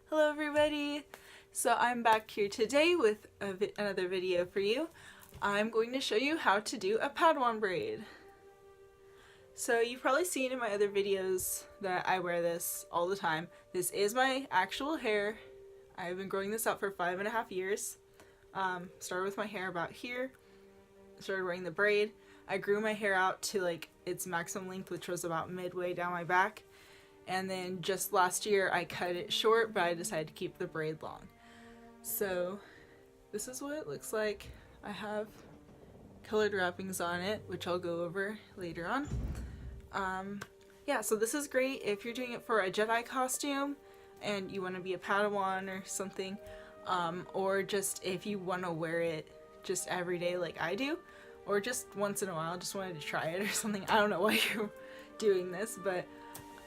Hello everybody! So I'm back here today with another video for you. I'm going to show you how to do a Padawan braid. So you've probably seen in my other videos that I wear this all the time. This is my actual hair. I've been growing this out for 5.5 years. Started with my hair about here. Started wearing the braid. I grew my hair out to like its maximum length, which was about midway down my back. And then just last year I cut it short, but I decided to keep the braid long. So this is what it looks like. I have colored wrappings on it, which I'll go over later on. Yeah, so this is great if you're doing it for a Jedi costume and you want to be a Padawan or something, or just if you want to wear it just every day like I do, or just once in a while, just wanted to try it or something. I don't know why you're doing this, but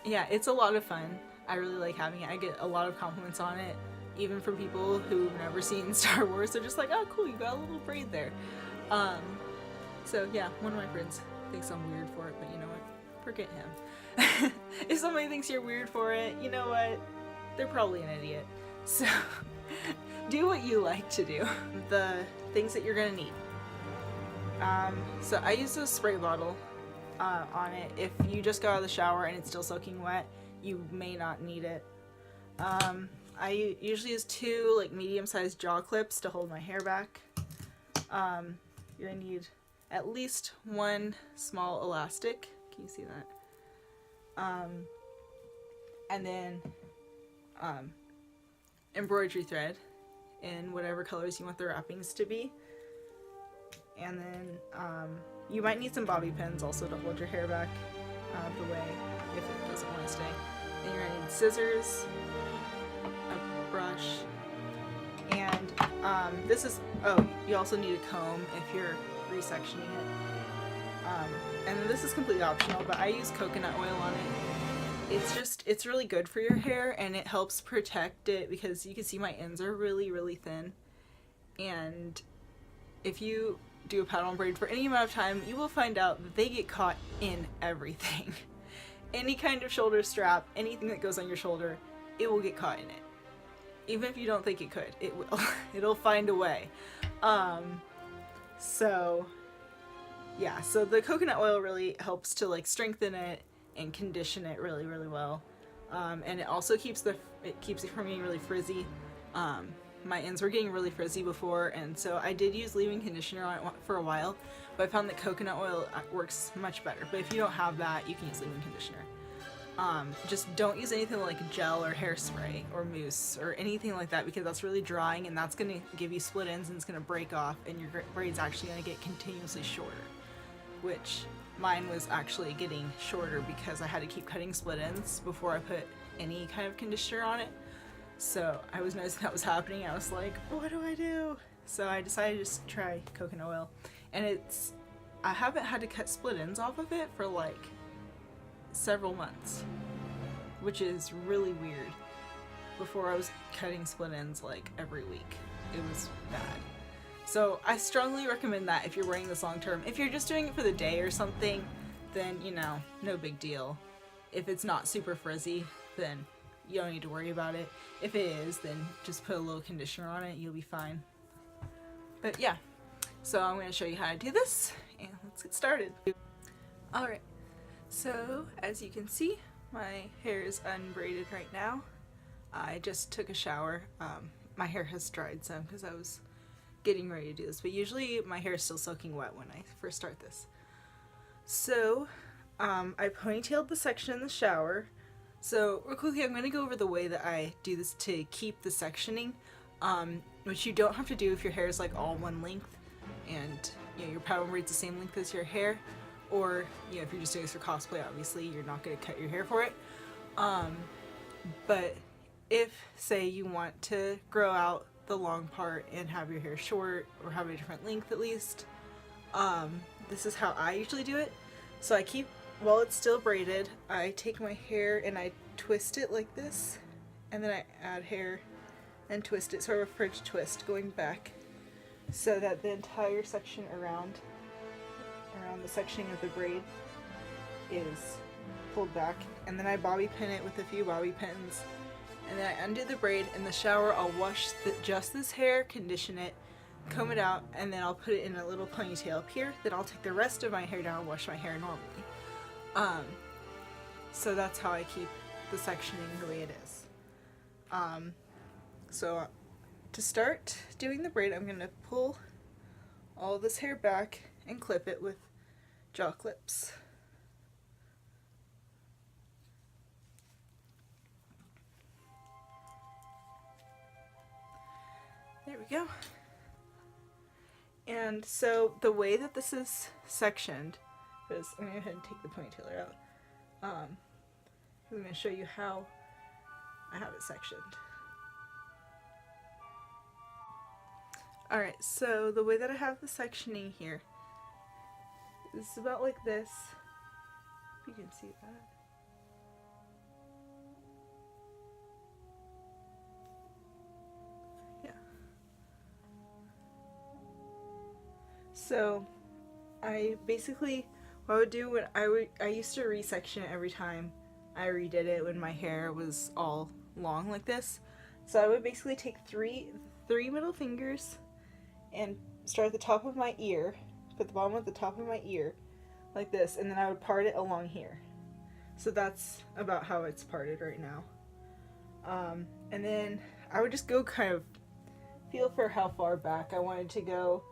yeah, it's a lot of fun. I really like having it. I get a lot of compliments on it, even from people who've never seen Star Wars. They're just like, oh cool, you got a little braid there. So yeah, one of my friends thinks I'm weird for it, but you know what? Forget him. If somebody thinks you're weird for it, you know what? They're probably an idiot. So do what you like to do. The things that you're gonna need. So I use a spray bottle on it. If you just got out of the shower and it's still soaking wet, you may not need it. I usually use 2 like medium-sized jaw clips to hold my hair back. You're gonna need at least 1 small elastic. Can you see that? And then embroidery thread in whatever colors you want the wrappings to be. And then you might need some bobby pins also to hold your hair back out of the way if it doesn't want to stay. Then you're going to need scissors, a brush, and you also need a comb if you're resectioning it. And then this is completely optional, but I use coconut oil on it. It's really good for your hair, and it helps protect it because you can see my ends are really, really thin. And if you do a Padawan braid for any amount of time, you will find out that they get caught in everything. Any kind of shoulder strap, anything that goes on your shoulder, it will get caught in it. Even if you don't think it could, it will. It'll find a way. So yeah, so the coconut oil really helps to like strengthen it and condition it really, really well. And it also keeps it from being really frizzy. My ends were getting really frizzy before, and so I did use leave-in conditioner on it for a while, but I found that coconut oil works much better. But if you don't have that, you can use leave-in conditioner. Just don't use anything like gel or hairspray or mousse or anything like that, because that's really drying and that's going to give you split ends and it's going to break off, and your braid's actually going to get continuously shorter, which mine was actually getting shorter because I had to keep cutting split ends before I put any kind of conditioner on it. So I was noticing that was happening. I was like, what do I do? So I decided to just try coconut oil, and I haven't had to cut split ends off of it for like several months, which is really weird. Before I was cutting split ends like every week. It was bad. So I strongly recommend that if you're wearing this long term. If you're just doing it for the day or something, then you know, no big deal. If it's not super frizzy, then you don't need to worry about it. If it is, then just put a little conditioner on it, you'll be fine. But yeah, so I'm going to show you how to do this, and let's get started. Alright, so as you can see, my hair is unbraided right now. I just took a shower. My hair has dried some because I was getting ready to do this, but usually my hair is still soaking wet when I first start this. So I ponytailed the section in the shower. So real quickly, I'm going to go over the way that I do this to keep the sectioning, which you don't have to do if your hair is like all one length and you know, your Padawan braid's the same length as your hair, or you know, if you're just doing this for cosplay, obviously you're not going to cut your hair for it. But if, say, you want to grow out the long part and have your hair short or have a different length at least, this is how I usually do it. So I keep, while it's still braided, I take my hair and I twist it like this, and then I add hair and twist it, sort of a French twist going back, so that the entire section around the sectioning of the braid is pulled back. And then I bobby pin it with a few bobby pins, and then I undo the braid. In the shower, I'll wash just this hair, condition it, comb it out, and then I'll put it in a little ponytail up here. Then I'll take the rest of my hair down and wash my hair normally. So that's how I keep the sectioning the way it is. So to start doing the braid, I'm going to pull all this hair back and clip it with jaw clips. There we go. And so the way that this is sectioned is, I'm going to go ahead and take the ponytail out. I'm going to show you how I have it sectioned. Alright, so the way that I have the sectioning here is about like this. If you can see that. Yeah. So I basically, what I would do when I used to resection it every time I redid it when my hair was all long like this. So I would basically take three middle fingers and start at the top of my ear, put the bottom at the top of my ear like this, and then I would part it along here. So that's about how it's parted right now. And then I would just go kind of feel for how far back I wanted to go.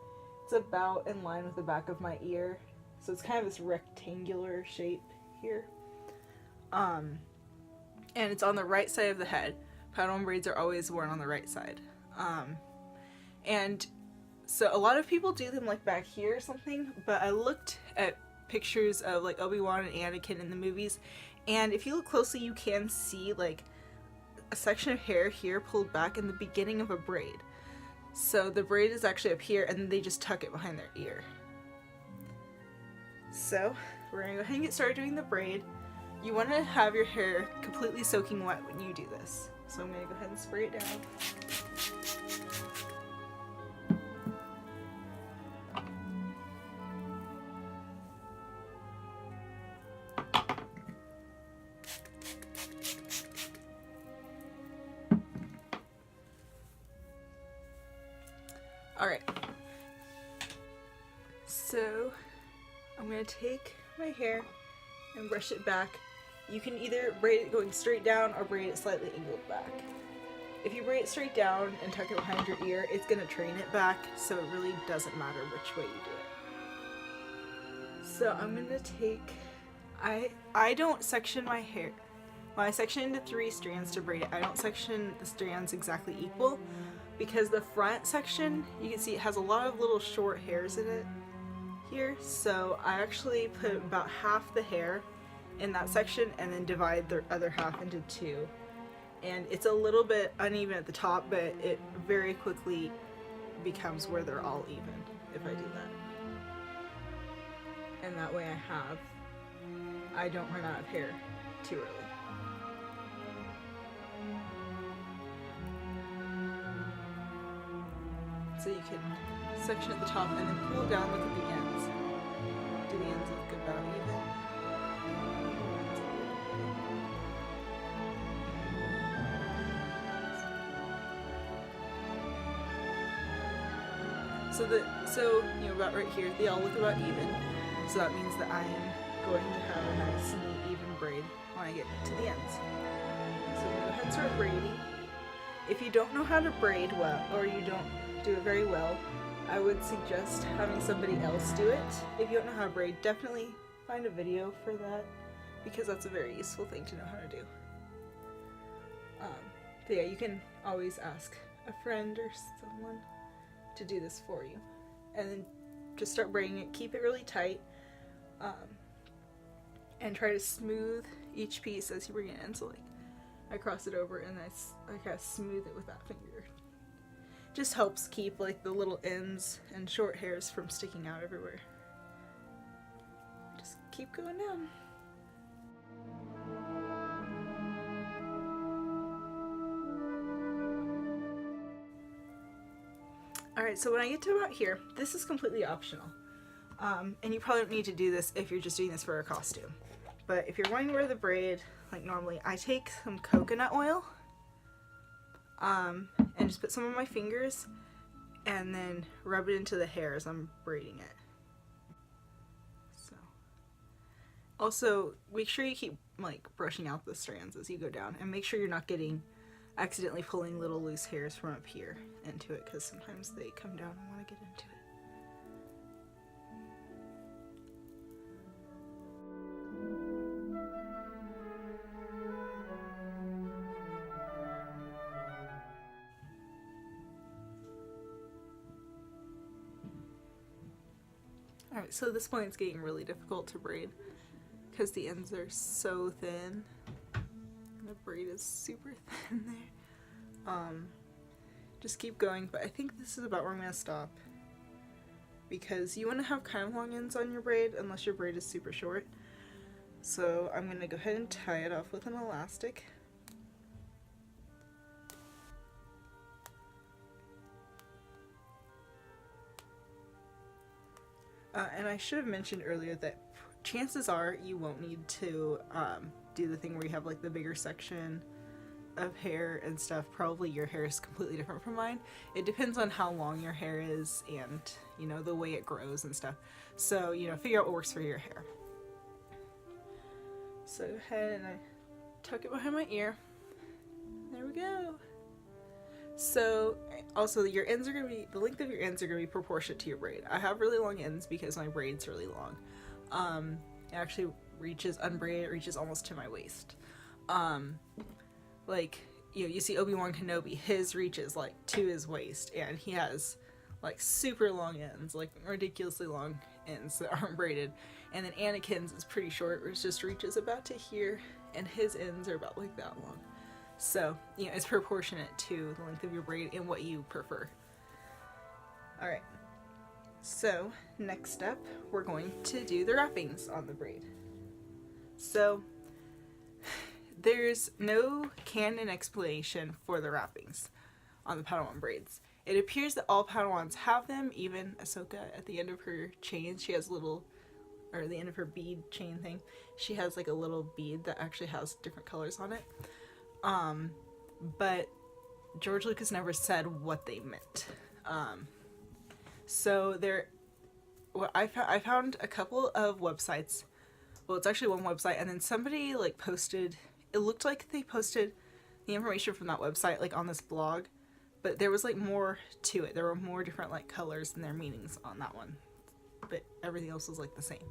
It's about in line with the back of my ear, so it's kind of this rectangular shape here. And it's on the right side of the head. Pattern braids are always worn on the right side. And so a lot of people do them like back here or something, but I looked at pictures of like Obi-Wan and Anakin in the movies, and if you look closely you can see like a section of hair here pulled back in the beginning of a braid. So the braid is actually up here and then they just tuck it behind their ear. So we're gonna go ahead and get started doing the braid. You want to have your hair completely soaking wet when you do this. So I'm gonna go ahead and spray it down. Alright, so I'm going to take my hair and brush it back. You can either braid it going straight down or braid it slightly angled back. If you braid it straight down and tuck it behind your ear, it's going to train it back, so it really doesn't matter which way you do it. So I'm going to take, I don't section my hair. When I section into 3 strands to braid it, I don't section the strands exactly equal, because the front section, you can see it has a lot of little short hairs in it here, so I actually put about half the hair in that section and then divide the other half into 2. And it's a little bit uneven at the top, but it very quickly becomes where they're all even if I do that. And that way I don't run out of hair too early. So you can section at the top and then pull it down, look at the ends. Do the ends look about even? So you know, about right here, they all look about even. So that means that I am going to have a nice, neat, even braid when I get to the ends. So I'm going to go ahead and start braiding. If you don't know how to braid well, or you don't do it very well, I would suggest having somebody else do it. If you don't know how to braid, definitely find a video for that, because that's a very useful thing to know how to do. But yeah, you can always ask a friend or someone to do this for you, and then just start braiding it. Keep it really tight, and try to smooth each piece as you bring it in. So like I cross it over and I kind of smooth it with that finger. Just helps keep like the little ends and short hairs from sticking out everywhere. Just keep going down. Alright, so when I get to about here, this is completely optional. And you probably don't need to do this if you're just doing this for a costume. But if you're going to wear the braid, like normally, I take some coconut oil and just put some on my fingers and then rub it into the hair as I'm braiding it. So, also make sure you keep like brushing out the strands as you go down, and make sure you're not getting accidentally pulling little loose hairs from up here into it, because sometimes they come down and want to get into it. Alright, so at this point it's getting really difficult to braid because the ends are so thin. And the braid is super thin there. Just keep going, but I think this is about where I'm going to stop. Because you want to have kind of long ends on your braid unless your braid is super short. So I'm going to go ahead and tie it off with an elastic. And I should have mentioned earlier that chances are you won't need to do the thing where you have like the bigger section of hair and stuff. Probably your hair is completely different from mine. It depends on how long your hair is and, you know, the way it grows and stuff. So, you know, figure out what works for your hair. So go ahead and I tuck it behind my ear. There we go. So also your ends are going to be, the length of your ends are going to be proportionate to your braid. I have really long ends because my braid's really long. It actually reaches, unbraided, it reaches almost to my waist. Like, you know, you see Obi-Wan Kenobi, his reaches like to his waist, and he has like super long ends, like ridiculously long ends that aren't braided. And then Anakin's is pretty short, which just reaches about to here, and his ends are about like that long. So, you know, it's proportionate to the length of your braid and what you prefer. Alright, so next up, we're going to do the wrappings on the braid. So, there's no canon explanation for the wrappings on the Padawan braids. It appears that all Padawans have them, even Ahsoka at the end of her chains, she has little, or the end of her bead chain thing, she has like a little bead that actually has different colors on it. But George Lucas never said what they meant. So there, what I found a couple of websites. Well, it's actually one website, and then somebody like posted, it looked like they posted the information from that website like on this blog, but there was like more to it. There were more different like colors and their meanings on that one, but everything else was like the same.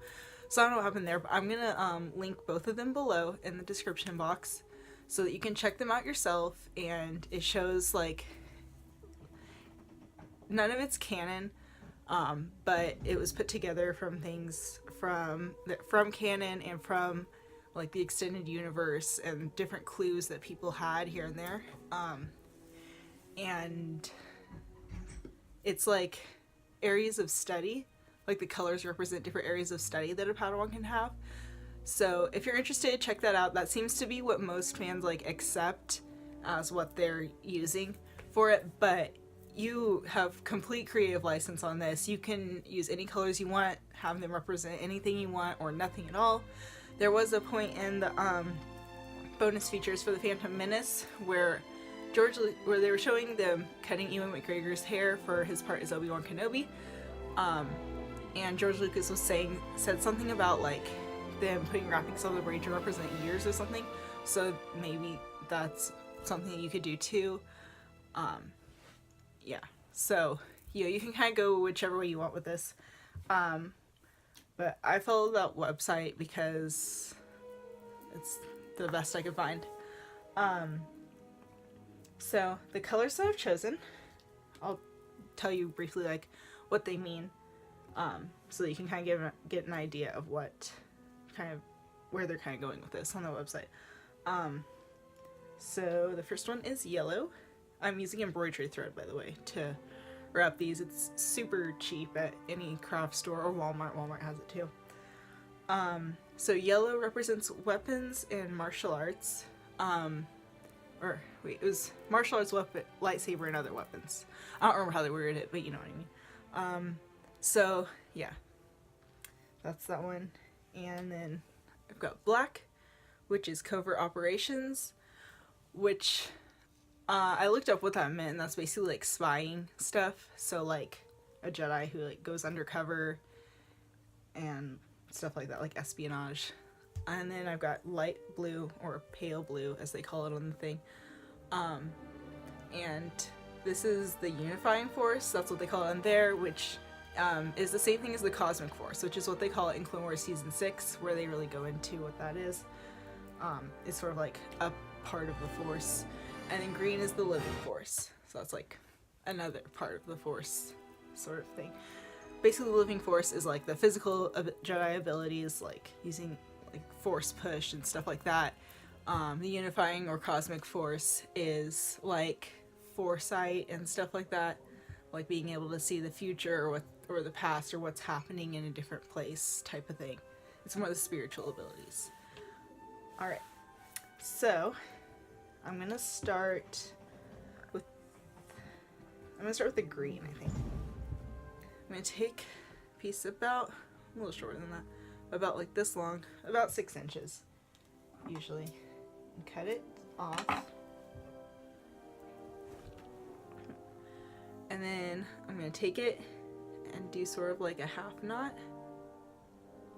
So I don't know what happened there, but I'm gonna link both of them below in the description box so that you can check them out yourself. And it shows like none of it's canon, but it was put together from things from canon and from like the extended universe and different clues that people had here and there. And it's like areas of study, like the colors represent different areas of study that a Padawan can have. So if you're interested, check that out. That seems to be what most fans like accept as what they're using for it, but you have complete creative license on this. You can use any colors you want, have them represent anything you want, or nothing at all. There was a point in the bonus features for the Phantom Menace where they were showing them cutting Ewan McGregor's hair for his part as Obi-Wan Kenobi, and George Lucas said something about like them putting wrappings on the braid to represent years or something. So maybe that's something that you could do too. Yeah, so you can kind of go whichever way you want with this. But I followed that website because it's the best I could find. So the colors that I've chosen, I'll tell you briefly like what they mean, so that you can kind of get an idea of what kind of where they're kind of going with this on the website. So the first one is yellow. I'm using embroidery thread, by the way, to wrap these. It's super cheap at any craft store or Walmart. Walmart has it too. So yellow represents weapons and martial arts. Or wait, it was martial arts, weapon, lightsaber, and other weapons. I don't remember how they worded it, but you know what I mean. So yeah, that's that one. And then I've got black, which is covert operations, which I looked up what that meant, and that's basically like spying stuff. So like a Jedi who like goes undercover and stuff like that, like espionage. And then I've got light blue, or pale blue as they call it on the thing. And this is the unifying force, that's what they call it in there, which is the same thing as the cosmic force, which is what they call it in Clone Wars Season 6, where they really go into what that is. It's sort of like a part of the force. And then green is the living force, so that's like another part of the force sort of thing. Basically the living force is like the physical Jedi abilities, like using like force push and stuff like that. The unifying or cosmic force is like foresight and stuff like that, like being able to see the future or the past or what's happening in a different place type of thing. It's more the spiritual abilities. All right, so I'm gonna start with the green, I think. I'm gonna take a piece about a little shorter than that, about like this long, about 6 inches usually, and cut it off. And then I'm gonna take it and do sort of like a half knot,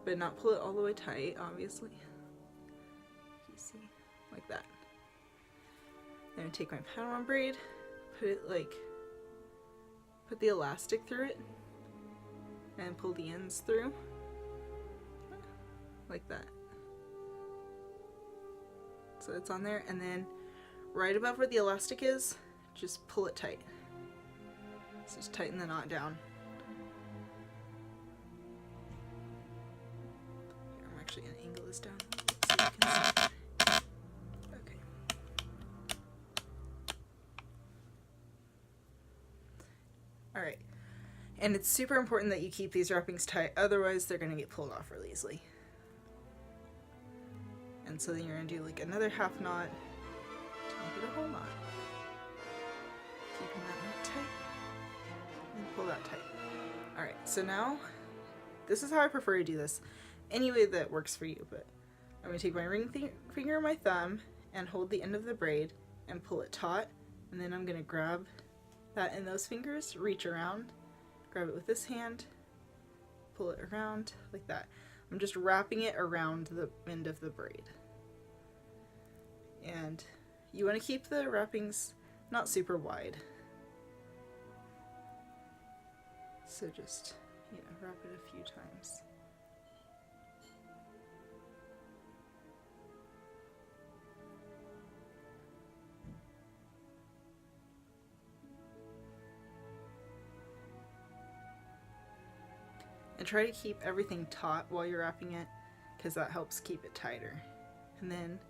but not pull it all the way tight, obviously. You see, like that. Then I take my Padawan braid, put the elastic through it, and pull the ends through, like that. So it's on there, and then right above where the elastic is, just pull it tight. So just tighten the knot down. Here, I'm actually gonna angle this down so you can see. Okay. Alright. And it's super important that you keep these wrappings tight, otherwise they're gonna get pulled off really easily. And so then you're gonna do like another half knot to make it a whole knot. Keeping that knot tight. And pull that tight. Alright, so now, this is how I prefer to do this. Any way that works for you, but I'm gonna take my ring finger and my thumb and hold the end of the braid and pull it taut. And then I'm gonna grab that in those fingers, reach around, grab it with this hand, pull it around like that. I'm just wrapping it around the end of the braid. And you want to keep the wrappings not super wide. So just, wrap it a few times. And try to keep everything taut while you're wrapping it, because that helps keep it tighter. And then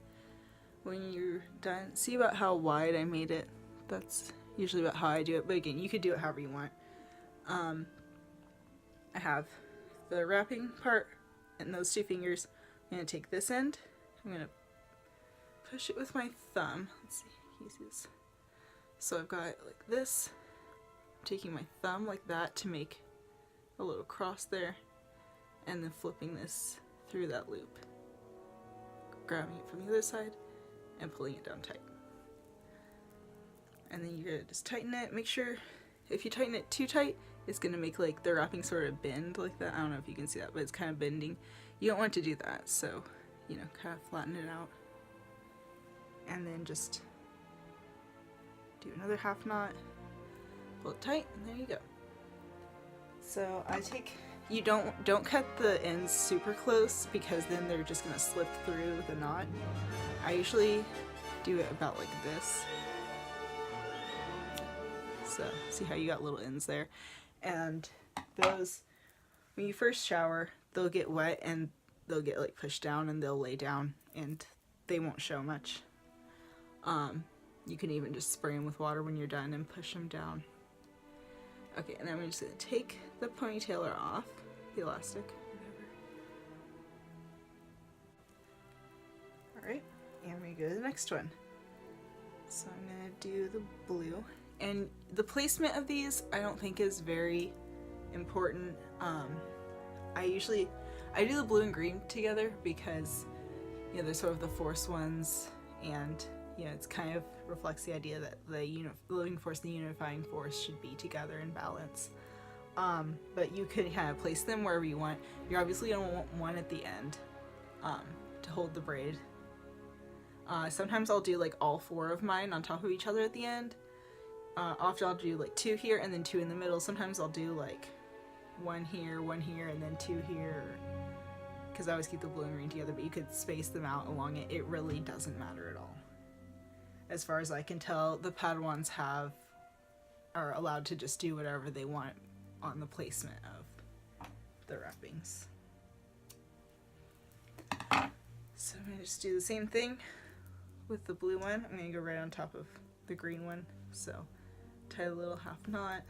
when you're done, see about how wide I made it. That's usually about how I do it, but again, you could do it however you want. I have the wrapping part and those 2 fingers. I'm going to take this end, I'm going to push it with my thumb. Let's see, can you see this? So I've got it like this, I'm taking my thumb like that to make a little cross there, and then flipping this through that loop, grabbing it from the other side and pulling it down tight. And then you're gonna just tighten it. Make sure if you tighten it too tight, it's gonna make like the wrapping sort of bend like that. I don't know if you can see that, but it's kind of bending. You don't want to do that, so kind of flatten it out, and then just do another half knot, pull it tight, and there you go. So I take, you don't cut the ends super close, because then they're just gonna slip through the knot. I usually do it about like this. So see how you got little ends there, and those, when you first shower, they'll get wet and they'll get like pushed down and they'll lay down and they won't show much. You can even just spray them with water when you're done and push them down. Okay, and then I'm just gonna take the ponytailer off, the elastic, whatever. Alright, and we go to the next one. So I'm gonna do the blue. And the placement of these I don't think is very important. I do the blue and green together because they're sort of the force ones, and it's kind of reflects the idea that the living force and the unifying force should be together in balance. But you could kind of place them wherever you want. You're obviously going to want one at the end to hold the braid. Sometimes I'll do like all 4 of mine on top of each other at the end. Often I'll do like 2 here and then 2 in the middle. Sometimes I'll do like 1 here, and then 2 here. Because I always keep the blue and green together, but you could space them out along it. It really doesn't matter at all. As far as I can tell, the Padawans are allowed to just do whatever they want on the placement of the wrappings. So I'm going to just do the same thing with the blue one. I'm going to go right on top of the green one. So tie a little half knot,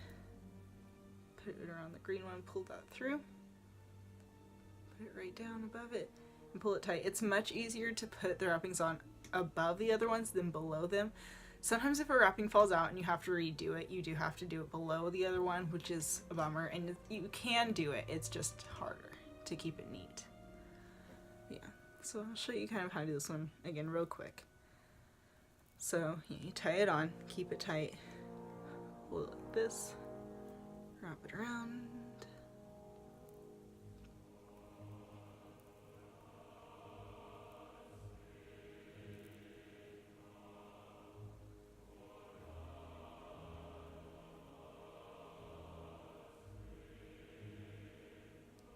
put it around the green one, pull that through, put it right down above it, and pull it tight. It's much easier to put the wrappings on above the other ones than below them. Sometimes if a wrapping falls out and you have to redo it, you do have to do it below the other one, which is a bummer, and you can do it, it's just harder to keep it neat. Yeah, so I'll show you kind of how to do this one again real quick. So you tie it on, keep it tight, hold it like this, wrap it around.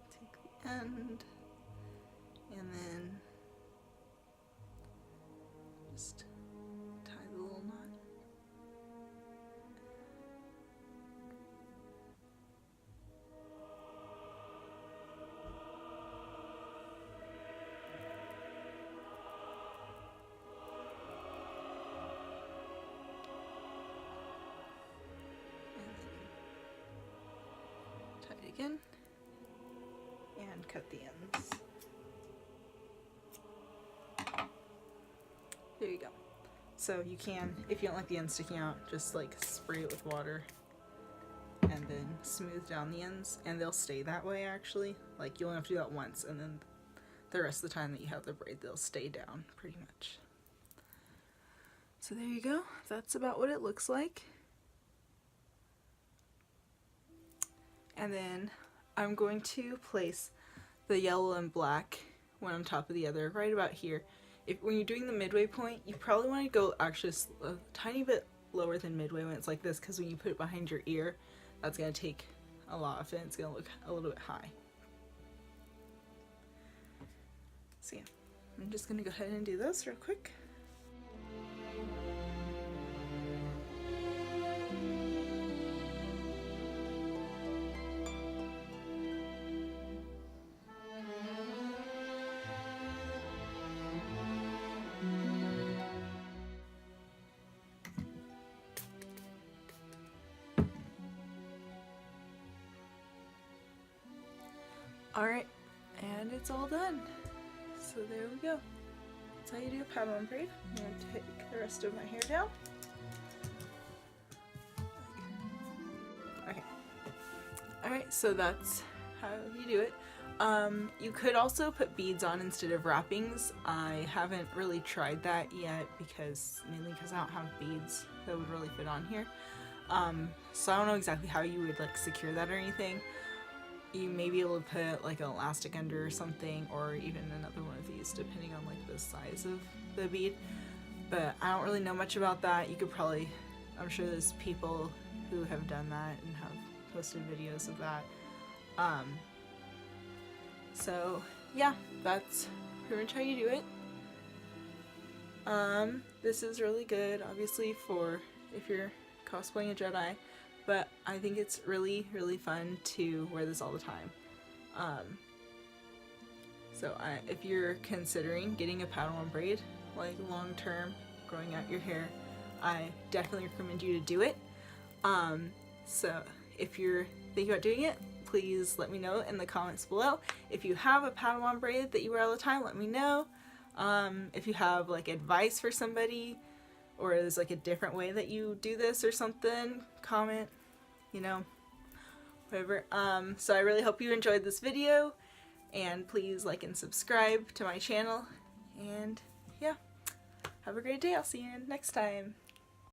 Take the end, and then just tie the little knot. And then tie it again and cut the ends. There you go. So you can, if you don't like the ends sticking out, just like spray it with water and then smooth down the ends, and they'll stay that way actually. Like you'll only have to do that once, and then the rest of the time that you have the braid, they'll stay down pretty much. So there you go. That's about what it looks like. And then I'm going to place the yellow and black one on top of the other right about here. When you're doing the midway point, you probably want to go actually a tiny bit lower than midway when it's like this, because when you put it behind your ear, that's going to take a lot of it. It's going to look a little bit high. So yeah, I'm just going to go ahead and do this real quick. Alright, and it's all done. So there we go. That's how you do a Padawan braid. I'm going to take the rest of my hair down. Okay. Alright, so that's how you do it. You could also put beads on instead of wrappings. I haven't really tried that yet mainly because I don't have beads that would really fit on here. So I don't know exactly how you would like secure that or anything. You may be able to put like an elastic under or something, or even another one of these depending on like the size of the bead, but I don't really know much about that. You could probably, I'm sure there's people who have done that and have posted videos of that. So yeah, that's pretty much how you do it. This is really good obviously for if you're cosplaying a Jedi, but I think it's really, really fun to wear this all the time. If you're considering getting a Padawan braid, like long term, growing out your hair, I definitely recommend you to do it. So if you're thinking about doing it, please let me know in the comments below. If you have a Padawan braid that you wear all the time, let me know. If you have like advice for somebody, or there's like a different way that you do this or something, comment, whatever. So I really hope you enjoyed this video, and please like and subscribe to my channel, and yeah, have a great day. I'll see you next time.